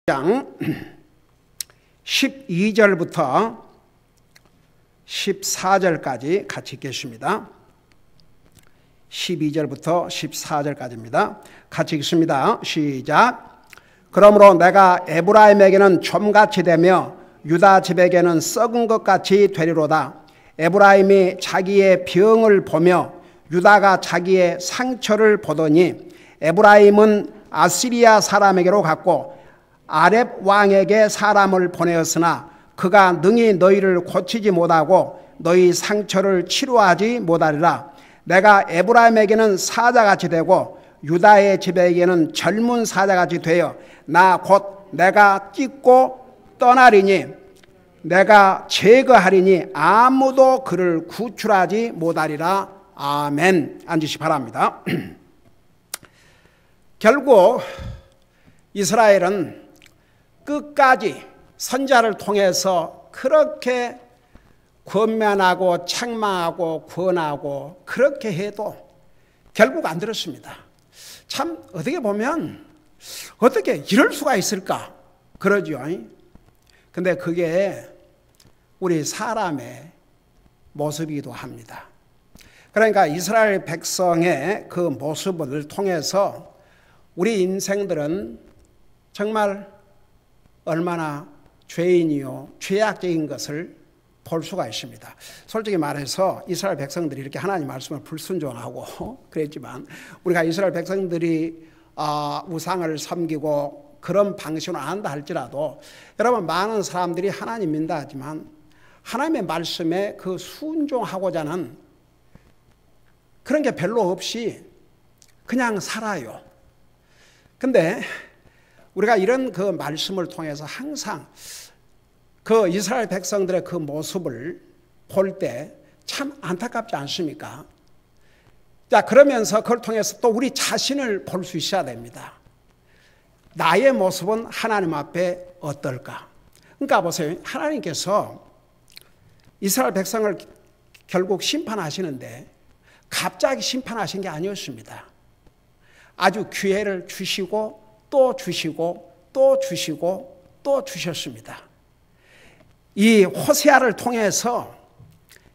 장 12절부터 14절까지 같이 읽겠습니다. 12절부터 14절까지입니다. 같이 읽습니다. 시작. 그러므로 내가 에브라임에게는 좀같이 되며 유다 집에게는 썩은 것 같이 되리로다. 에브라임이 자기의 병을 보며 유다가 자기의 상처를 보더니 에브라임은 아시리아 사람에게로 갔고 아렙 왕에게 사람을 보내었으나 그가 능히 너희를 고치지 못하고 너희 상처를 치료하지 못하리라. 내가 에브라임에게는 사자같이 되고 유다의 집에게는 젊은 사자같이 되어 나 곧 내가 찢고 떠나리니 내가 제거하리니 아무도 그를 구출하지 못하리라. 아멘. 앉으시 바랍니다. 결국 이스라엘은 끝까지 선자를 통해서 그렇게 권면하고 책망하고 권하고 그렇게 해도 결국 안 들었습니다. 참 어떻게 보면 어떻게 이럴 수가 있을까 그러죠. 근데 그게 우리 사람의 모습이기도 합니다. 그러니까 이스라엘 백성의 그 모습을 통해서 우리 인생들은 정말 얼마나 죄인이요 죄악적인 것을 볼 수가 있습니다. 솔직히 말해서 이스라엘 백성들이 이렇게 하나님 말씀을 불순종하고 그랬지만 우리가 이스라엘 백성들이 우상을 섬기고 그런 방식으로 안 한다 할지라도 여러분 많은 사람들이 하나님 믿는다 하지만 하나님의 말씀에 그 순종하고자 하는 그런 게 별로 없이 그냥 살아요. 근데 우리가 이런 그 말씀을 통해서 항상 그 이스라엘 백성들의 그 모습을 볼 때 참 안타깝지 않습니까? 자, 그러면서 그걸 통해서 또 우리 자신을 볼 수 있어야 됩니다. 나의 모습은 하나님 앞에 어떨까? 그러니까 보세요. 하나님께서 이스라엘 백성을 결국 심판하시는데 갑자기 심판하신 게 아니었습니다. 아주 기회를 주시고 또 주시고 또 주시고 또 주셨습니다. 이 호세아를 통해서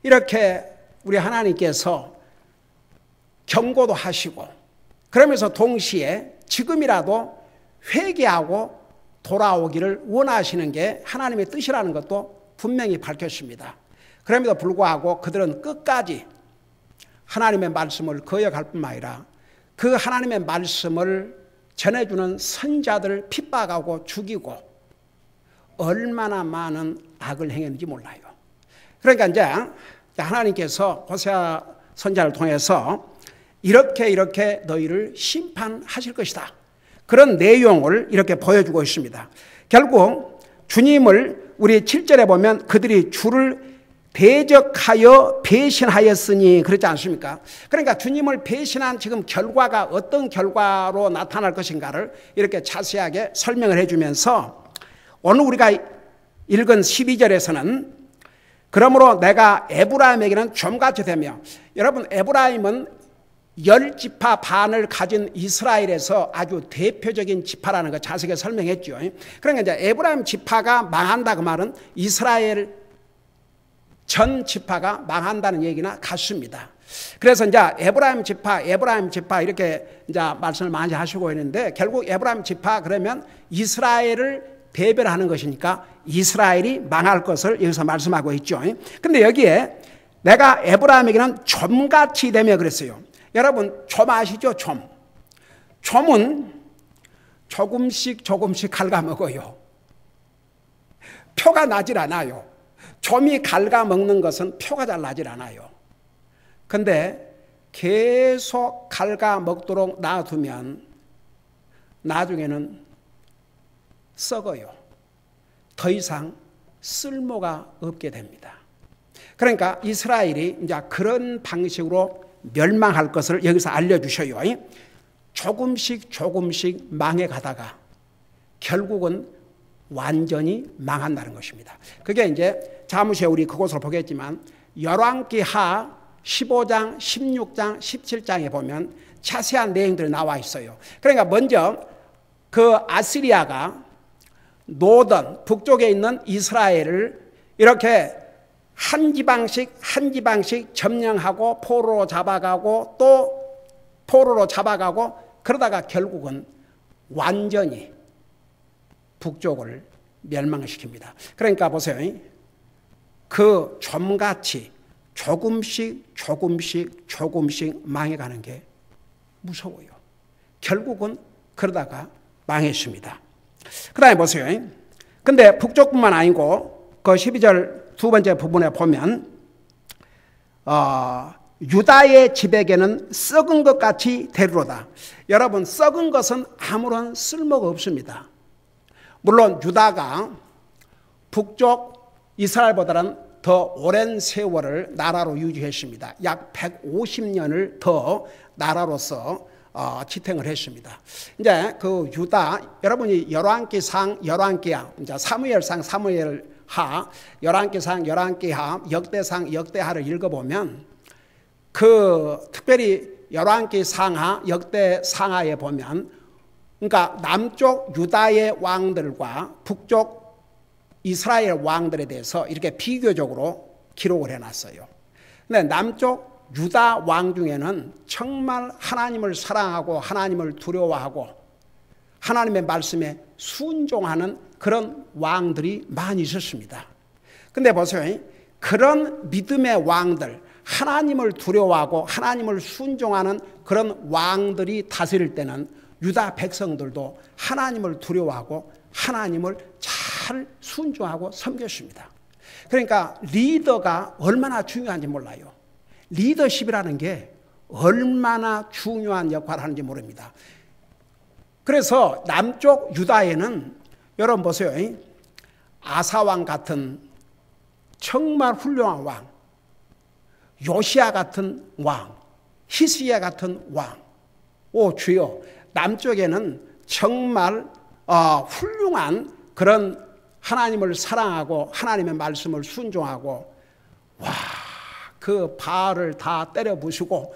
이렇게 우리 하나님께서 경고도 하시고 그러면서 동시에 지금이라도 회개하고 돌아오기를 원하시는 게 하나님의 뜻이라는 것도 분명히 밝혔습니다. 그럼에도 불구하고 그들은 끝까지 하나님의 말씀을 거역할 뿐만 아니라 그 하나님의 말씀을 전해주는 선자들을 핍박하고 죽이고 얼마나 많은 악을 행했는지 몰라요. 그러니까 이제 하나님께서 호세아 선자를 통해서 이렇게 너희를 심판하실 것이다. 그런 내용을 이렇게 보여주고 있습니다. 결국 주님을 우리 7절에 보면 그들이 주를 대적하여 배신하였으니 그렇지 않습니까? 그러니까 주님을 배신한 지금 결과가 어떤 결과로 나타날 것인가를 이렇게 자세하게 설명을 해주면서 오늘 우리가 읽은 12절에서는 그러므로 내가 에브라임에게는 좀같이 되며 여러분 에브라임은 10지파 반을 가진 이스라엘에서 아주 대표적인 지파라는 거 자세하게 설명했죠. 그러니까 이제 에브라임 지파가 망한다 그 말은 이스라엘 전 지파가 망한다는 얘기나 같습니다. 그래서 이제 에브라임 지파 이렇게 이제 말씀을 많이 하시고 있는데 결국 에브라임 지파 그러면 이스라엘을 대별하는 것이니까 이스라엘이 망할 것을 여기서 말씀하고 있죠. 근데 여기에 내가 에브라임에게는 좀같이 되며 그랬어요. 여러분 좀 아시죠? 좀은 조금씩 갉아먹어요. 표가 나질 않아요. 좀이 갉아먹는 것은 표가 잘 나질 않아요. 근데 계속 갉아먹도록 놔두면 나중에는 썩어요. 더 이상 쓸모가 없게 됩니다. 그러니까 이스라엘이 이제 그런 방식으로 멸망할 것을 여기서 알려주셔요. 조금씩 망해가다가 결국은 완전히 망한다는 것입니다. 그게 이제 잠시 우리 그곳을 보겠지만 열왕기하 15장, 16장, 17장에 보면 자세한 내용들이 나와 있어요. 그러니까 먼저 그 아시리아가 노던 북쪽에 있는 이스라엘을 이렇게 한 지방씩 한 지방씩 점령하고 포로로 잡아가고 또 포로로 잡아가고 그러다가 결국은 완전히 북쪽을 멸망시킵니다. 그러니까 보세요. 그 좀같이 조금씩 망해가는 게 무서워요. 결국은 그러다가 망했습니다. 그 다음에 보세요. 근데 북쪽뿐만 아니고 그 12절 두 번째 부분에 보면 유다의 집에게는 썩은 것 같이 되리로다. 여러분, 썩은 것은 아무런 쓸모가 없습니다. 물론 유다가 북쪽 이스라엘보다는 더 오랜 세월을 나라로 유지했습니다. 약 150년을 더 나라로서 지탱을 했습니다. 이제 그 유다, 여러분이 열왕기상, 열왕기하, 이제 사무엘상, 사무엘하, 열왕기상, 열왕기하, 역대상, 역대하를 읽어보면 그 특별히 열왕기상하, 역대상하에 보면 그러니까 남쪽 유다의 왕들과 북쪽 이스라엘 왕들에 대해서 이렇게 비교적으로 기록을 해놨어요. 근데 남쪽 유다 왕 중에는 정말 하나님을 사랑하고 하나님을 두려워하고 하나님의 말씀에 순종하는 그런 왕들이 많이 있었습니다. 근데 보세요. 그런 믿음의 왕들, 하나님을 두려워하고 하나님을 순종하는 그런 왕들이 다스릴 때는 유다 백성들도 하나님을 두려워하고 하나님을 잘 순종하고 섬겼습니다. 그러니까 리더가 얼마나 중요한지 몰라요. 리더십이라는 게 얼마나 중요한 역할을 하는지 모릅니다. 그래서 남쪽 유다에는 여러분 보세요. 아사왕 같은 정말 훌륭한 왕, 요시야 같은 왕, 히스기야 같은 왕. 오 주여, 남쪽에는 정말 훌륭한 그런 하나님을 사랑하고 하나님의 말씀을 순종하고 그 바알을 다 때려 부수고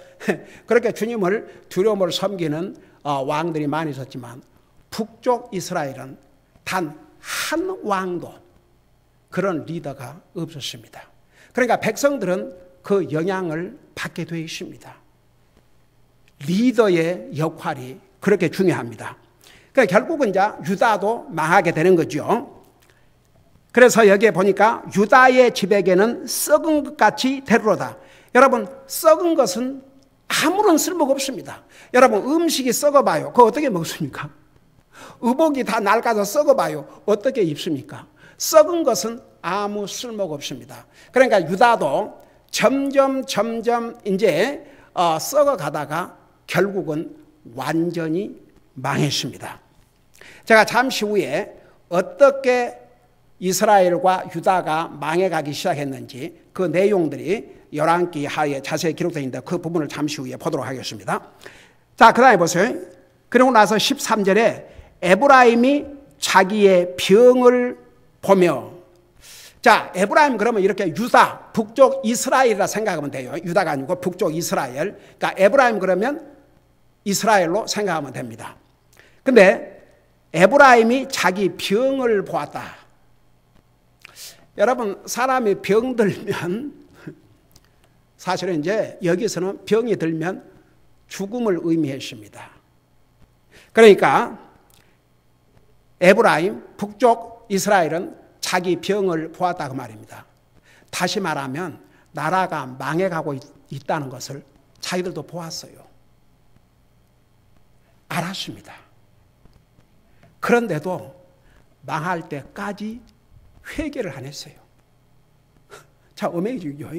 그렇게 주님을 두려움을 섬기는 왕들이 많이 있었지만 북쪽 이스라엘은 단 한 왕도 그런 리더가 없었습니다. 그러니까 백성들은 그 영향을 받게 되어 있습니다. 리더의 역할이 그렇게 중요합니다. 그러니까 결국은 이제 유다도 망하게 되는 거죠. 그래서 여기에 보니까 유다의 집에게는 썩은 것 같이 되리로다. 여러분, 썩은 것은 아무런 쓸모가 없습니다. 여러분, 음식이 썩어봐요. 그거 어떻게 먹습니까? 의복이 다 낡아서 썩어봐요. 어떻게 입습니까? 썩은 것은 아무 쓸모가 없습니다. 그러니까 유다도 점점 이제 썩어가다가 결국은 완전히 망했습니다. 제가 잠시 후에 어떻게 이스라엘과 유다가 망해가기 시작했는지 그 내용들이 열왕기하에 자세히 기록되어 있는데 그 부분을 잠시 후에 보도록 하겠습니다. 자, 그 다음에 보세요. 그리고 나서 13절에 에브라임이 자기의 병을 보며, 자, 에브라임 그러면 이렇게 유다, 북쪽 이스라엘이라 생각하면 돼요. 유다가 아니고 북쪽 이스라엘. 그러니까 에브라임 그러면 이스라엘로 생각하면 됩니다. 근데 에브라임이 자기 병을 보았다. 여러분, 사람이 병들면 사실은 이제 여기서는 병이 들면 죽음을 의미했습니다. 그러니까 에브라임, 북쪽 이스라엘은 자기 병을 보았다 그 말입니다. 다시 말하면 나라가 망해가고 있다는 것을 자기들도 보았어요. 알았습니다. 그런데도 망할 때까지 회개를 안 했어요. 자, 어메이징이죠.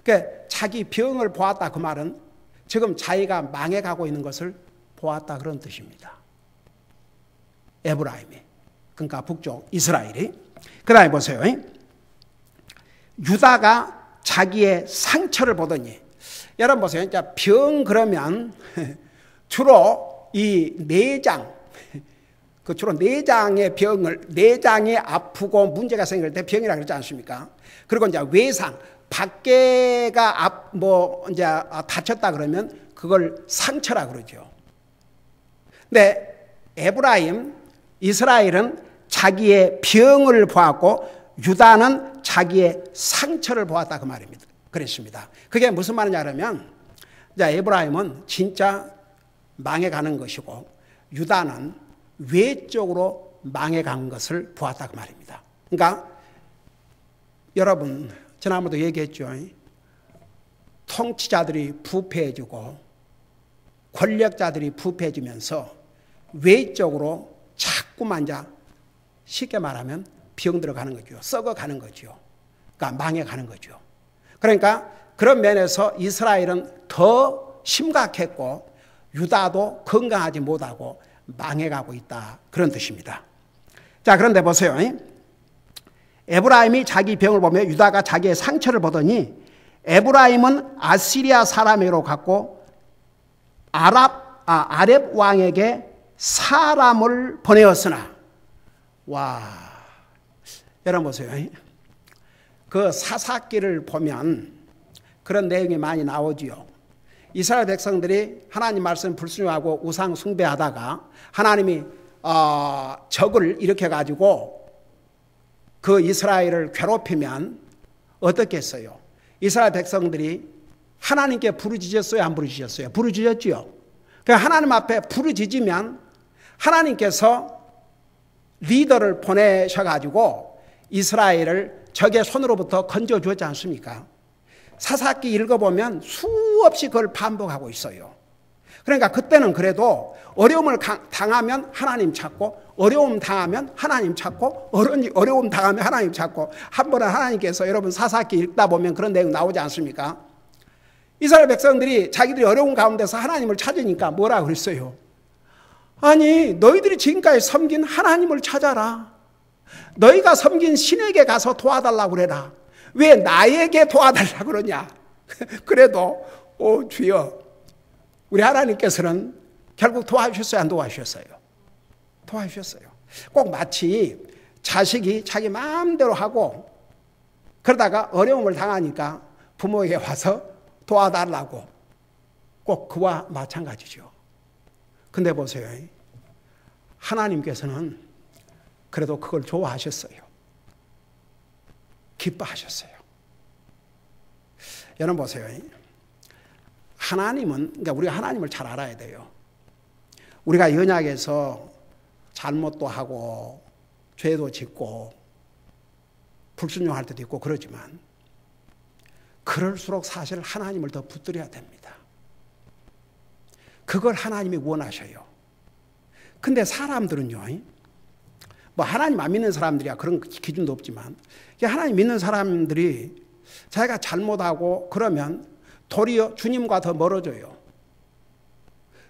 그러니까 자기 병을 보았다 그 말은 지금 자기가 망해가고 있는 것을 보았다 그런 뜻입니다. 에브라임이, 그러니까 북쪽 이스라엘이. 그 다음에 보세요. 유다가 자기의 상처를 보더니, 여러분 보세요. 병 그러면 주로 이 내장, 그 주로 내장의 병을, 내장이 아프고 문제가 생길 때 병이라 그러지 않습니까? 그리고 이제 외상, 밖에가 이제 다쳤다 그러면 그걸 상처라 그러죠. 근데 에브라임, 이스라엘은 자기의 병을 보았고 유다는 자기의 상처를 보았다 그 말입니다. 그랬습니다. 그게 무슨 말이냐 그러면 에브라임은 진짜 망해가는 것이고 유다는 외적으로 망해간 것을 보았다 그 말입니다. 그러니까 여러분 지난번도 얘기했죠. 통치자들이 부패해지고 권력자들이 부패해지면서 외적으로 자꾸만 쉽게 말하면 병 들어가는 거죠. 썩어가는 거죠. 그러니까 망해가는 거죠. 그러니까 그런 면에서 이스라엘은 더 심각했고 유다도 건강하지 못하고 망해가고 있다. 그런 뜻입니다. 자, 그런데 보세요. 에브라임이 자기 병을 보며 유다가 자기의 상처를 보더니 에브라임은 아시리아 사람으로 갔고 아렙 왕에게 사람을 보내었으나 여러분 보세요. 그 사사기를 보면 그런 내용이 많이 나오지요. 이스라엘 백성들이 하나님 말씀 불순종하고 우상 숭배하다가 하나님이 적을 일으켜가지고 그 이스라엘을 괴롭히면 어떻겠어요? 이스라엘 백성들이 하나님께 부르짖었어요? 안 부르짖었어요? 부르짖었지요. 하나님 앞에 부르짖으면 하나님께서 리더를 보내셔가지고 이스라엘을 적의 손으로부터 건져주었지 않습니까? 사사기 읽어보면 수없이 그걸 반복하고 있어요. 그러니까 그때는 그래도 어려움을 당하면 하나님 찾고 어려움 당하면 하나님 찾고 어려움 당하면 하나님 찾고 한 번은 하나님께서 여러분 사사기 읽다 보면 그런 내용 나오지 않습니까? 이스라엘 백성들이 자기들이 어려운 가운데서 하나님을 찾으니까 뭐라 그랬어요? 아니 너희들이 지금까지 섬긴 하나님을 찾아라. 너희가 섬긴 신에게 가서 도와달라고 그래라. 왜 나에게 도와달라고 그러냐? 그래도 주여 우리 하나님께서는 결국 도와주셨어요? 안 도와주셨어요? 도와주셨어요. 꼭 마치 자식이 자기 마음대로 하고 그러다가 어려움을 당하니까 부모에게 와서 도와달라고 꼭 그와 마찬가지죠. 근데 보세요. 하나님께서는 그래도 그걸 좋아하셨어요. 기뻐하셨어요. 여러분 보세요. 하나님은, 그러니까 우리가 하나님을 잘 알아야 돼요. 우리가 연약해서 잘못도 하고 죄도 짓고 불순종할 때도 있고 그러지만 그럴수록 사실 하나님을 더 붙들어야 됩니다. 그걸 하나님이 원하셔요. 근데 사람들은요, 뭐 하나님 안 믿는 사람들이야 그런 기준도 없지만 하나님 믿는 사람들이 자기가 잘못하고 그러면 도리어 주님과 더 멀어져요.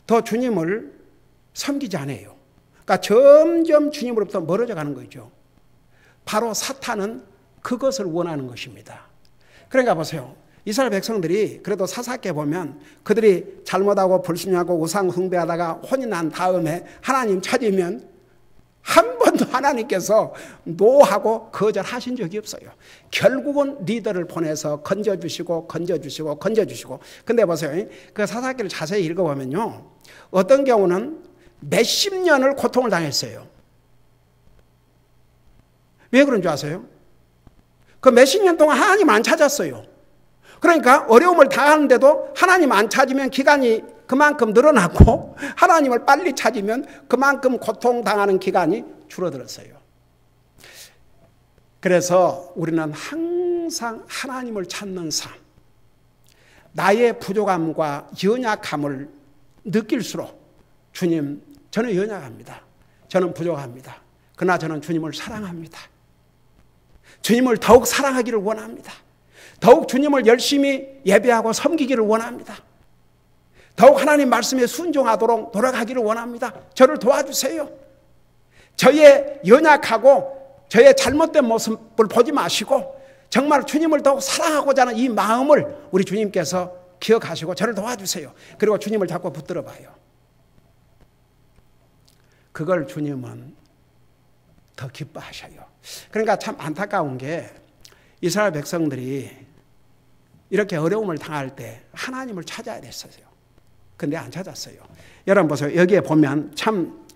더 주님을 섬기지 않아요. 그러니까 점점 주님으로부터 멀어져 가는 거죠. 바로 사탄은 그것을 원하는 것입니다. 그러니까 보세요. 이스라엘 백성들이 그래도 사사기에 보면 그들이 잘못하고 불순종하고 우상 숭배하다가 혼이 난 다음에 하나님 찾으면 한 번도 하나님께서 노하고 거절하신 적이 없어요. 결국은 리더를 보내서 건져주시고 근데 보세요. 그 사사기를 자세히 읽어보면요. 어떤 경우는 몇십 년을 고통을 당했어요. 왜 그런 줄 아세요? 그 몇십 년 동안 하나님 안 찾았어요. 그러니까 어려움을 당하는데도 하나님 안 찾으면 기간이 그만큼 늘어나고 하나님을 빨리 찾으면 그만큼 고통당하는 기간이 줄어들었어요. 그래서 우리는 항상 하나님을 찾는 삶, 나의 부족함과 연약함을 느낄수록 주님, 저는 연약합니다. 저는 부족합니다. 그러나 저는 주님을 사랑합니다. 주님을 더욱 사랑하기를 원합니다. 더욱 주님을 열심히 예배하고 섬기기를 원합니다. 더욱 하나님 말씀에 순종하도록 노력하기를 원합니다. 저를 도와주세요. 저의 연약하고 저의 잘못된 모습을 보지 마시고 정말 주님을 더욱 사랑하고자 하는 이 마음을 우리 주님께서 기억하시고 저를 도와주세요. 그리고 주님을 자꾸 붙들어 봐요. 그걸 주님은 더 기뻐하셔요. 그러니까 참 안타까운 게 이스라엘 백성들이 이렇게 어려움을 당할 때 하나님을 찾아야 됐어요. 근데 안 찾았어요. 여러분 보세요. 여기에 보면 참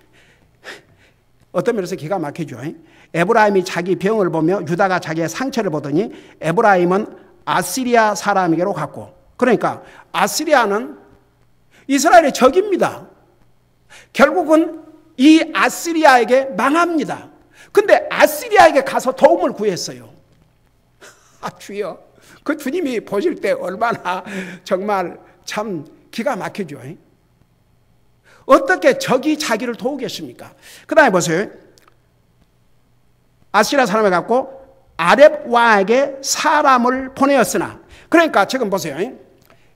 어떤 면에서 기가 막히죠. 에브라임이 자기 병을 보며 유다가 자기의 상처를 보더니 에브라임은 아시리아 사람에게로 갔고, 그러니까 아시리아는 이스라엘의 적입니다. 결국은 이 아시리아에게 망합니다. 근데 아시리아에게 가서 도움을 구했어요. 주여, 그 주님이 보실 때 얼마나 정말 참 기가 막히죠. 어떻게 적이 자기를 도우겠습니까? 그 다음에 보세요. 아시리아 사람을 갖고 아렙 왕에게 사람을 보내었으나, 그러니까 지금 보세요.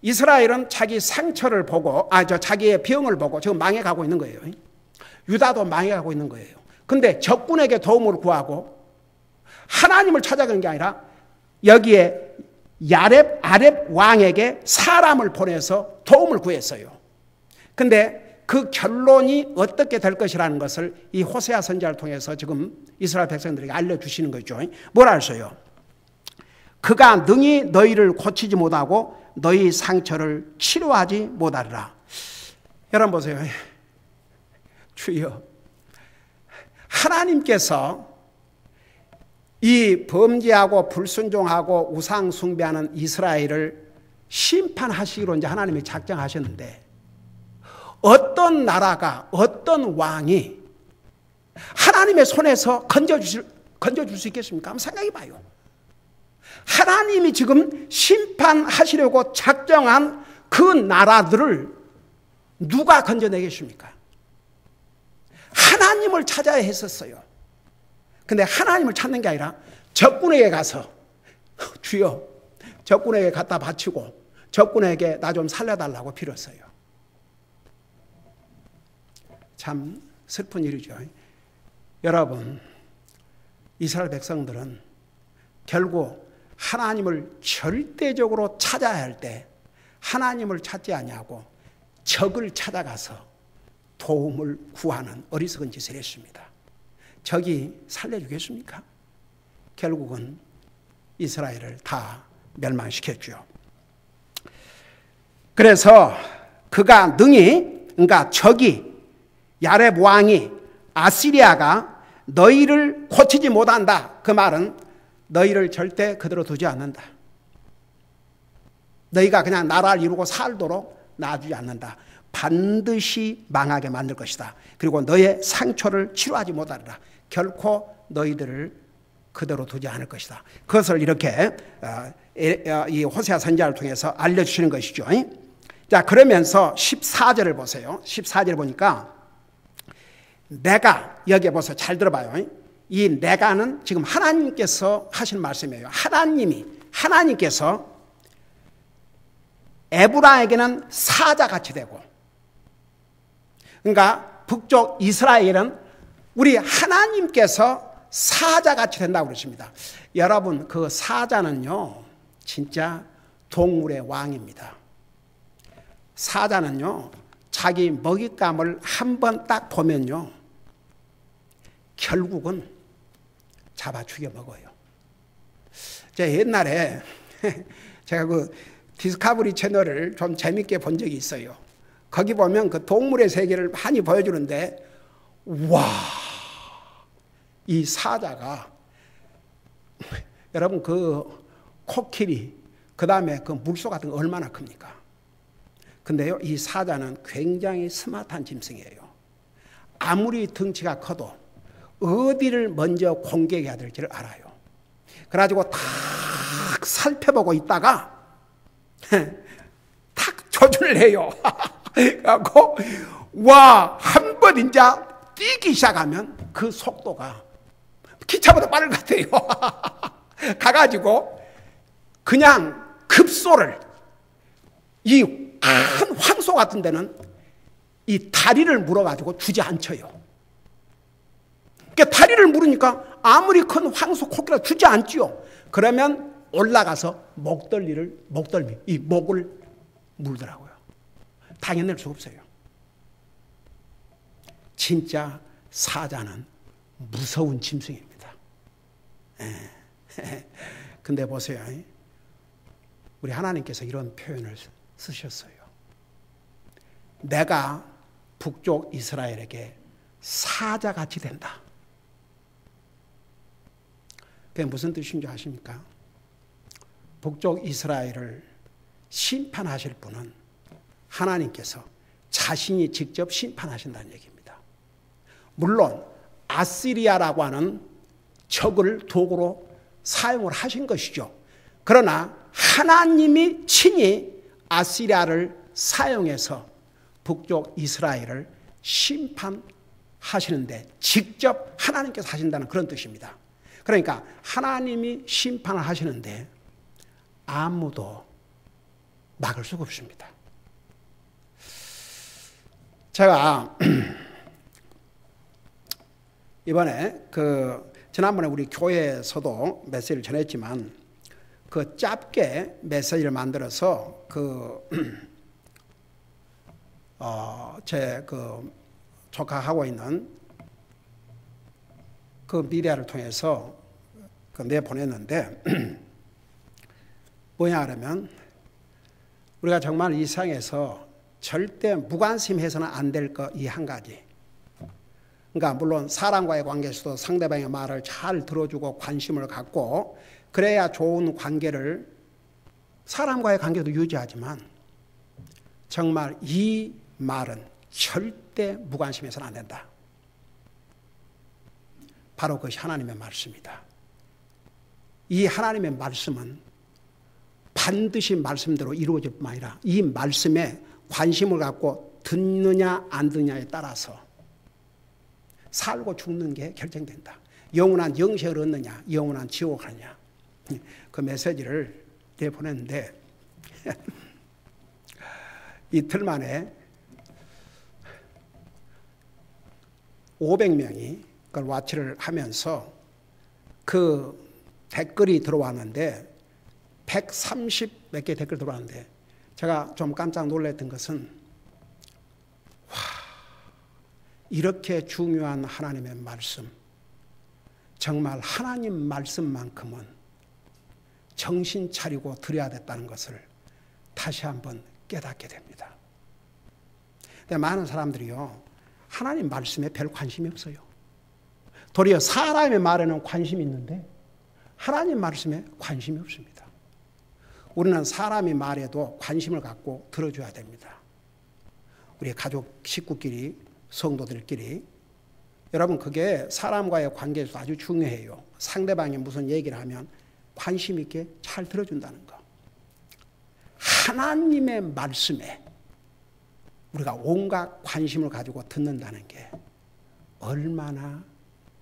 이스라엘은 자기 상처를 보고, 자기의 병을 보고 지금 망해가고 있는 거예요. 유다도 망해가고 있는 거예요. 근데 적군에게 도움을 구하고 하나님을 찾아가는 게 아니라 여기에 아렙 왕에게 사람을 보내서 도움을 구했어요. 근데 그 결론이 어떻게 될 것이라는 것을 이 호세아 선지자를 통해서 지금 이스라엘 백성들에게 알려주시는 거죠. 뭐라 하셨어요? 그가 능히 너희를 고치지 못하고 너희 상처를 치료하지 못하리라. 여러분 보세요. 주여, 하나님께서 이 범죄하고 불순종하고 우상 숭배하는 이스라엘을 심판하시기로 이제 하나님이 작정하셨는데, 어떤 나라가, 어떤 왕이 하나님의 손에서 건져줄 수 있겠습니까? 한번 생각해 봐요. 하나님이 지금 심판하시려고 작정한 그 나라들을 누가 건져내겠습니까? 하나님을 찾아야 했었어요. 근데 하나님을 찾는 게 아니라 적군에게 가서 주여, 적군에게 갖다 바치고 적군에게 나 좀 살려달라고 빌었어요. 참 슬픈 일이죠. 여러분, 이스라엘 백성들은 결국 하나님을 절대적으로 찾아야 할 때 하나님을 찾지 아니하고 적을 찾아가서 도움을 구하는 어리석은 짓을 했습니다. 적이 살려주겠습니까? 결국은 이스라엘을 다 멸망시켰죠. 그래서 그가 능히, 그러니까 적이, 야렙 왕이, 아시리아가 너희를 고치지 못한다. 그 말은 너희를 절대 그대로 두지 않는다. 너희가 그냥 나라를 이루고 살도록 놔두지 않는다. 반드시 망하게 만들 것이다. 그리고 너의 상처를 치료하지 못하리라. 결코 너희들을 그대로 두지 않을 것이다. 그것을 이렇게 이 호세아 선지자를 통해서 알려주시는 것이죠. 자, 그러면서 14절을 보세요. 14절 보니까 내가, 여기에 보세요. 잘 들어봐요. 이 내가는 지금 하나님께서 하신 말씀이에요. 하나님께서 에브라에게는 사자같이 되고, 그러니까 북쪽 이스라엘은 우리 하나님께서 사자같이 된다고 그러십니다. 여러분, 그 사자는요, 진짜 동물의 왕입니다. 사자는요, 자기 먹잇감을 한 번 딱 보면요, 결국은 잡아 죽여 먹어요. 제가 옛날에 제가 그 디스커버리 채널을 좀 재밌게 본 적이 있어요. 거기 보면 그 동물의 세계를 많이 보여주는데, 와, 이 사자가, 여러분 그 코끼리, 그 다음에 그 물소 같은 거 얼마나 큽니까? 근데요, 이 사자는 굉장히 스마트한 짐승이에요. 아무리 덩치가 커도 어디를 먼저 공격해야 될지를 알아요. 그래가지고 탁 살펴보고 있다가 탁 조준을 해요. 그래갖고 와, 한 번 이제 뛰기 시작하면 그 속도가 기차보다 빠를 것 같아요. 가가지고 그냥 급소를, 이 큰 황소 같은 데는 이 다리를 물어가지고 주저앉혀요. 그러니까 다리를 물으니까 아무리 큰 황소 코끼리가 주저앉지요. 그러면 올라가서 목덜미, 이 목을 물더라고요. 당해낼 수 없어요. 진짜 사자는 무서운 짐승입니다. 근데 보세요. 우리 하나님께서 이런 표현을 쓰셨어요. 내가 북쪽 이스라엘에게 사자같이 된다. 그게 무슨 뜻인 줄 아십니까? 북쪽 이스라엘을 심판하실 분은 하나님께서 자신이 직접 심판하신다는 얘기입니다. 물론 아시리아라고 하는 적을 도구로 사용을 하신 것이죠. 그러나 하나님이 친히 아시리아를 사용해서 북쪽 이스라엘을 심판하시는데 직접 하나님께서 하신다는 그런 뜻입니다. 그러니까 하나님이 심판을 하시는데 아무도 막을 수가 없습니다. 제가 이번에 지난번에 우리 교회에서도 메시지를 전했지만 짧게 메시지를 만들어서 제 조카하고 있는 미디어를 통해서 내보냈는데 뭐냐 그러면 우리가 정말 이 세상에서 절대 무관심해서는 안 될 것 이 한 가지. 그러니까 물론 사람과의 관계에서도 상대방의 말을 잘 들어주고 관심을 갖고 그래야 좋은 관계를 사람과의 관계도 유지하지만 정말 이 말은 절대 무관심해서는 안 된다. 바로 그것이 하나님의 말씀이다. 이 하나님의 말씀은 반드시 말씀대로 이루어질 뿐만 아니라 이 말씀에 관심을 갖고 듣느냐 안 듣느냐에 따라서 살고 죽는 게 결정된다. 영원한 영생을 얻느냐 영원한 지옥 가느냐. 그 메시지를 내보냈는데 이틀 만에 500명이 그걸 와치를 하면서 댓글이 들어왔는데 130 몇 개 댓글 들어왔는데 제가 좀 깜짝 놀랐던 것은 이렇게 중요한 하나님의 말씀, 정말 하나님 말씀만큼은 정신 차리고 드려야 됐다는 것을 다시 한번 깨닫게 됩니다. 근데 많은 사람들이요, 하나님 말씀에 별 관심이 없어요. 도리어 사람의 말에는 관심이 있는데 하나님 말씀에 관심이 없습니다. 우리는 사람의 말에도 관심을 갖고 들어줘야 됩니다. 우리 가족 식구끼리, 성도들끼리. 여러분, 그게 사람과의 관계에서 아주 중요해요. 상대방이 무슨 얘기를 하면 관심 있게 잘 들어준다는 거. 하나님의 말씀에 우리가 온갖 관심을 가지고 듣는다는 게 얼마나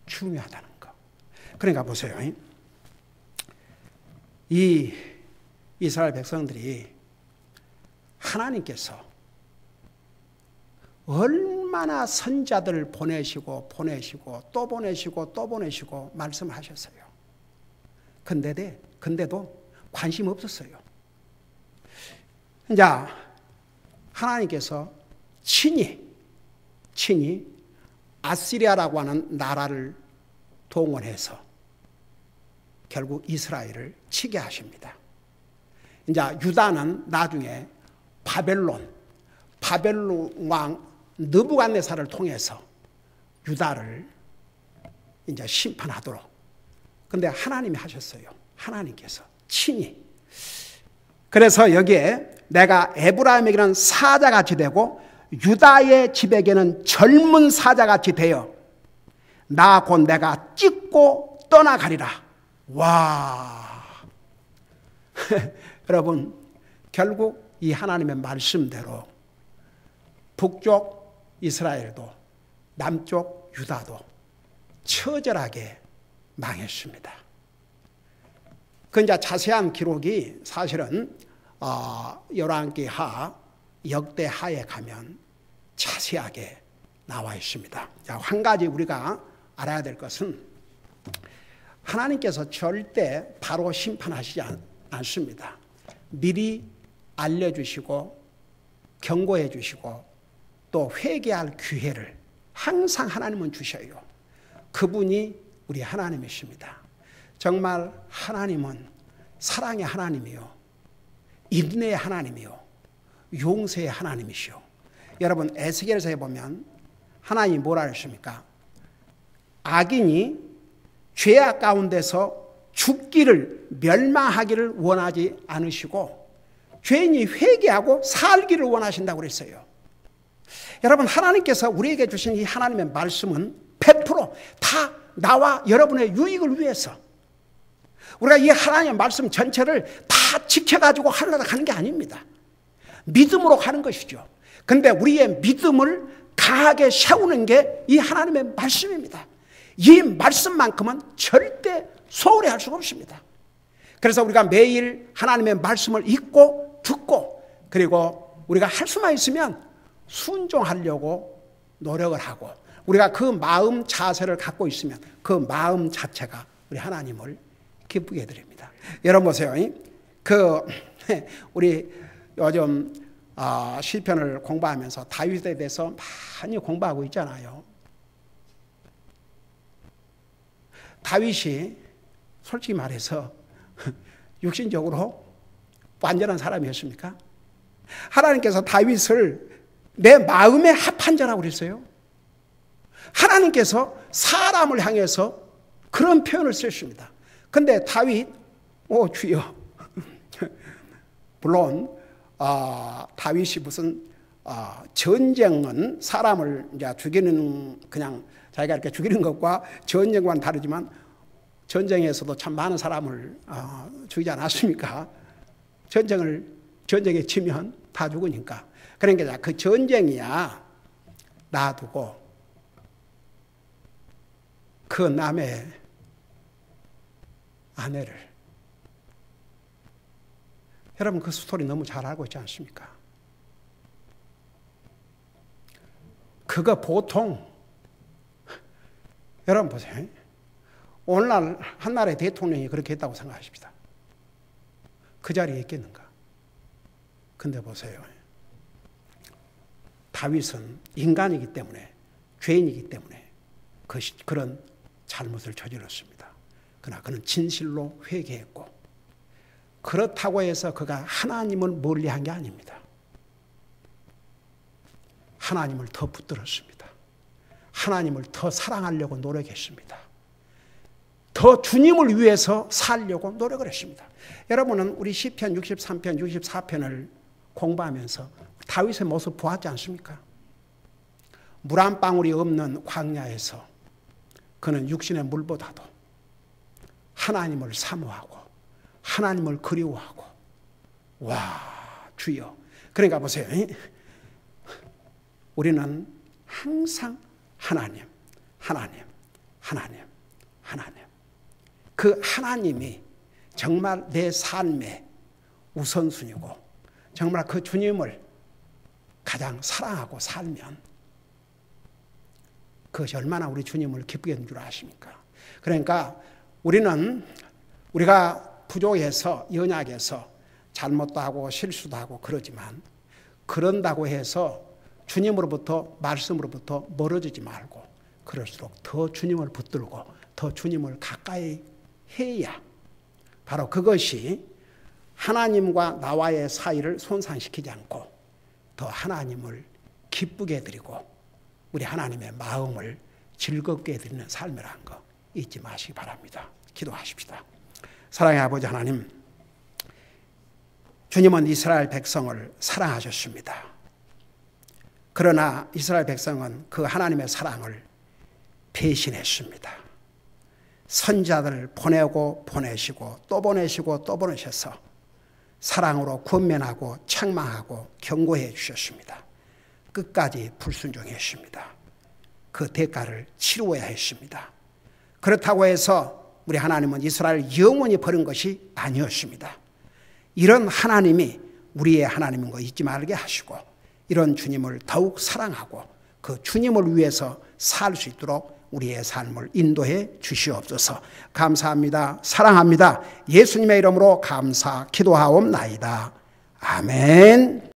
중요하다는 거. 그러니까 보세요. 이 이스라엘 백성들이 하나님께서 얼마나 선자들을 보내시고 또 보내시고 말씀을 하셨어요. 근데도 관심 없었어요. 이제 하나님께서 친히 아시리아라고 하는 나라를 동원해서 결국 이스라엘을 치게 하십니다. 이제 유다는 나중에 바벨론 왕 느부갓네살을 통해서 유다를 이제 심판하도록. 근데 하나님이 하셨어요. 하나님께서 친히. 그래서 여기에 내가 에브라임에게는 사자같이 되고 유다의 집에게는 젊은 사자같이 되어 나 곧 내가 찢고 떠나가리라. 와. 여러분, 결국 이 하나님의 말씀대로 북쪽 이스라엘도 남쪽 유다도 처절하게 망했습니다. 그 이제 자세한 기록이 사실은 열왕기하, 역대하에 가면 자세하게 나와 있습니다. 자, 한 가지 우리가 알아야 될 것은 하나님께서 절대 바로 심판하시지 않습니다. 미리 알려주시고 경고해 주시고 또 회개할 기회를 항상 하나님은 주셔요. 그분이 우리 하나님이십니다. 정말 하나님은 사랑의 하나님이요, 인내의 하나님이요, 용서의 하나님이시요. 여러분, 에스겔서에 보면 하나님이 뭐라 하십니까? 악인이 죄악 가운데서 죽기를, 멸망하기를 원하지 않으시고 죄인이 회개하고 살기를 원하신다고 그랬어요. 여러분, 하나님께서 우리에게 주신 이 하나님의 말씀은 100% 나와 여러분의 유익을 위해서, 우리가 이 하나님의 말씀 전체를 다 지켜가지고 하려고 하는 게 아닙니다. 믿음으로 가는 것이죠. 그런데 우리의 믿음을 강하게 세우는 게 이 하나님의 말씀입니다. 이 말씀만큼은 절대 소홀히 할 수가 없습니다. 그래서 우리가 매일 하나님의 말씀을 읽고 듣고, 그리고 우리가 할 수만 있으면 순종하려고 노력을 하고, 우리가 그 마음 자세를 갖고 있으면 그 마음 자체가 우리 하나님을 기쁘게 드립니다. 여러분 보세요. 우리 요즘 시편을 공부하면서 다윗에 대해서 많이 공부하고 있잖아요. 다윗이 솔직히 말해서 육신적으로 완전한 사람이었습니까? 하나님께서 다윗을 내 마음에 합한 자라고 그랬어요. 하나님께서 사람을 향해서 그런 표현을 쓰십니다. 근데 다윗, 주여. 물론 다윗이 무슨 전쟁은 사람을 이제 죽이는, 그냥 자기가 이렇게 죽이는 것과 전쟁과는 다르지만 전쟁에서도 참 많은 사람을 죽이지 않았습니까? 전쟁에 치면 다 죽으니까. 그러니까 그 전쟁이야 놔두고 그 남의 아내를, 여러분 그 스토리 너무 잘 알고 있지 않습니까? 그거 보통, 여러분 보세요. 오늘날 한 나라의 대통령이 그렇게 했다고 생각하십시다. 그 자리에 있겠는가? 근데 보세요. 다윗은 인간이기 때문에, 죄인이기 때문에 그런 잘못을 저질렀습니다. 그러나 그는 진실로 회개했고, 그렇다고 해서 그가 하나님을 멀리한 게 아닙니다. 하나님을 더 붙들었습니다. 하나님을 더 사랑하려고 노력했습니다. 더 주님을 위해서 살려고 노력을 했습니다. 여러분은 우리 시편 63편, 64편을 공부하면서 다윗의 모습 보았지 않습니까? 물 한 방울이 없는 광야에서 그는 육신의 물보다도 하나님을 사모하고 하나님을 그리워하고, 와, 주여. 그러니까 보세요. 우리는 항상 하나님, 하나님, 하나님, 하나님. 그 하나님이 정말 내 삶의 우선순위고, 정말 그 주님을 가장 사랑하고 살면 그것이 얼마나 우리 주님을 기쁘게 하는 줄 아십니까? 그러니까 우리가 부족해서, 연약해서 잘못도 하고 실수도 하고 그러지만, 그런다고 해서 주님으로부터, 말씀으로부터 멀어지지 말고, 그럴수록 더 주님을 붙들고 더 주님을 가까이 해야 바로 그것이 하나님과 나와의 사이를 손상시키지 않고 더 하나님을 기쁘게 해드리고 우리 하나님의 마음을 즐겁게 해드리는 삶이라는 거 잊지 마시기 바랍니다. 기도하십시다. 사랑의 아버지 하나님, 주님은 이스라엘 백성을 사랑하셨습니다. 그러나 이스라엘 백성은 그 하나님의 사랑을 배신했습니다. 선지자들을 보내고 보내시고 또 보내시고 또 보내셔서 사랑으로 권면하고 책망하고 경고해 주셨습니다. 끝까지 불순종했습니다. 그 대가를 치루어야 했습니다. 그렇다고 해서 우리 하나님은 이스라엘 영원히 버린 것이 아니었습니다. 이런 하나님이 우리의 하나님인 거 잊지 말게 하시고, 이런 주님을 더욱 사랑하고 그 주님을 위해서 살 수 있도록 우리의 삶을 인도해 주시옵소서. 감사합니다. 사랑합니다. 예수님의 이름으로 감사 기도하옵나이다. 아멘.